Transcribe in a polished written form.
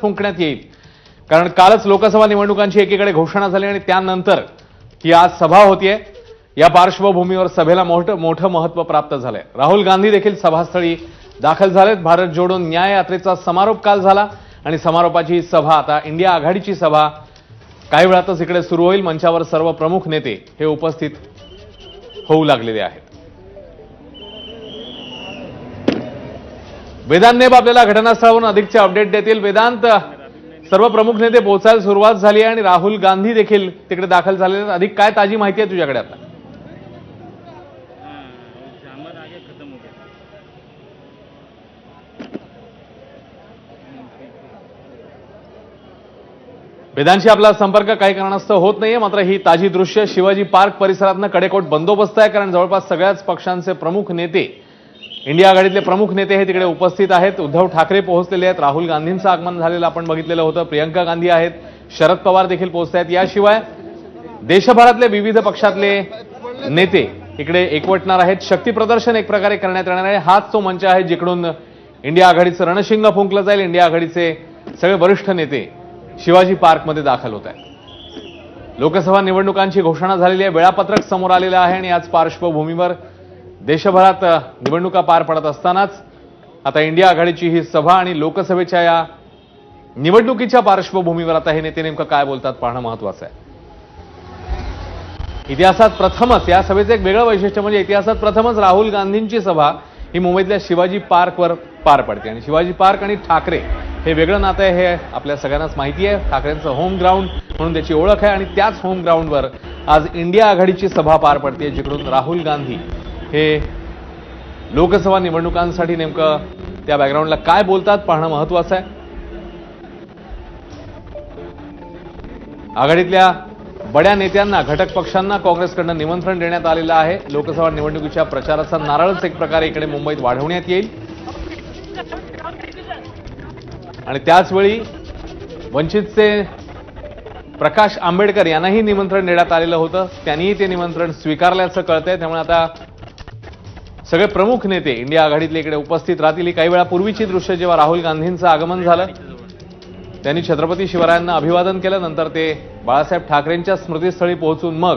फुंकण्यात येईल। कारण कालच लोकसभा निवडणुकांची एकीकडे घोषणा झाली आणि त्यानंतर ही आज सभा होतीये। या पार्श्वभूमीवर सभेला मोठं महत्त्व प्राप्त झालंय। राहुल गांधी देखील सभास्थळी दाखल झालेत। भारत जोडो न्याय यात्रेचा समारोप काल झाला आणि समारोपाची ही सभा आता इंडिया आघाडीची सभा काही वेळातच इकडे सुरू होईल। मंचावर सर्व प्रमुख नेते हे उपस्थित होऊ लागलेले आहेत। वेदांत नेब आपल्याला घटनास्थळावरून अधिकचे अपडेट देतील। वेदांत, सर्व प्रमुख नेते पोहोचायला सुरुवात झाली आहे आणि राहुल गांधी देखील तिकडे दाखल झालेले आहेत। अधिक काय ताजी माहिती आहे तुझ्याकडे आता? वेदांशी आपला संपर्क काही कारणास्तव होत नाहीये, मात्र ही ताजी दृश्य शिवाजी पार्क परिसरातनं कडेकोट बंदोबस्त आहे। कारण जवळपास सगळ्याच पक्षांचे प्रमुख नेते, इंडिया आघाडीतले प्रमुख नेते हे तिकडे उपस्थित आहेत। उद्धव ठाकरे पोहोचलेले आहेत, राहुल गांधींचं आगमन झालेलं आपण बघितलेलं होतं, प्रियंका गांधी आहेत, शरद पवार देखील पोहोचत आहेत। याशिवाय देशभरातले विविध पक्षातले नेते इकडे एकवटणार आहेत। शक्ती प्रदर्शन एक प्रकारे करण्यात येणार आहे। हाच तो मंच आहे जिकडून इंडिया आघाडीचं रणशिंग फुंकलं जाईल। इंडिया आघाडीचे सगळे वरिष्ठ नेते शिवाजी पार्कमध्ये दाखल होत आहेत। लोकसभा निवडणुकांची घोषणा झालेली आहे, वेळापत्रक समोर आलेलं आहे आणि याच पार्श्वभूमीवर देशभरात निवडणुका पार पडत असतानाच आता इंडिया आघाडीची ही सभा आणि लोकसभेच्या या निवडणुकीच्या पार्श्वभूमीवर आता हे नेते नेमकं काय बोलतात पाहणं महत्त्वाचं आहे। इतिहासात प्रथमच या सभेचं एक वेगळं वैशिष्ट्य म्हणजे इतिहासात प्रथमच राहुल गांधींची सभा ही मुंबईतल्या शिवाजी पार्कवर पार पडते आणि शिवाजी पार्क आणि ठाकरे हे वेगळं नातं आहे हे आपल्या सगळ्यांनाच माहिती आहे। ठाकरेंचं होम ग्राउंड म्हणून त्याची ओळख आहे आणि त्याच होम ग्राउंडवर आज इंडिया आघाडीची सभा पार पडते, जिकडून राहुल गांधी हे लोकसभा निवडणुकांसाठी नेमकं त्या बॅकग्राऊंडला काय बोलतात पाहणं महत्त्वाचं आहे। आघाडीतल्या बड्या नेत्यांना, घटक पक्षांना काँग्रेसकडून निमंत्रण देण्यात आलेलं आहे। लोकसभा निवडणुकीच्या प्रचाराचा नारळच एक प्रकारे इकडे मुंबईत वाढवण्यात येईल आणि त्याचवेळी वंचितचे प्रकाश आंबेडकर यांनाही निमंत्रण देण्यात आलेलं होतं, त्यांनीही ते निमंत्रण स्वीकारल्याचं कळतंय। त्यामुळे आता सगळे प्रमुख नेते इंडिया आघाडीतले इकडे उपस्थित राहतील। ही काही वेळापूर्वीची दृश्य, जेव्हा राहुल गांधींचं आगमन झालं त्यांनी छत्रपती शिवरायांना अभिवादन केलं, नंतर ते बाळासाहेब ठाकरेंच्या स्मृतीस्थळी पोहोचून मग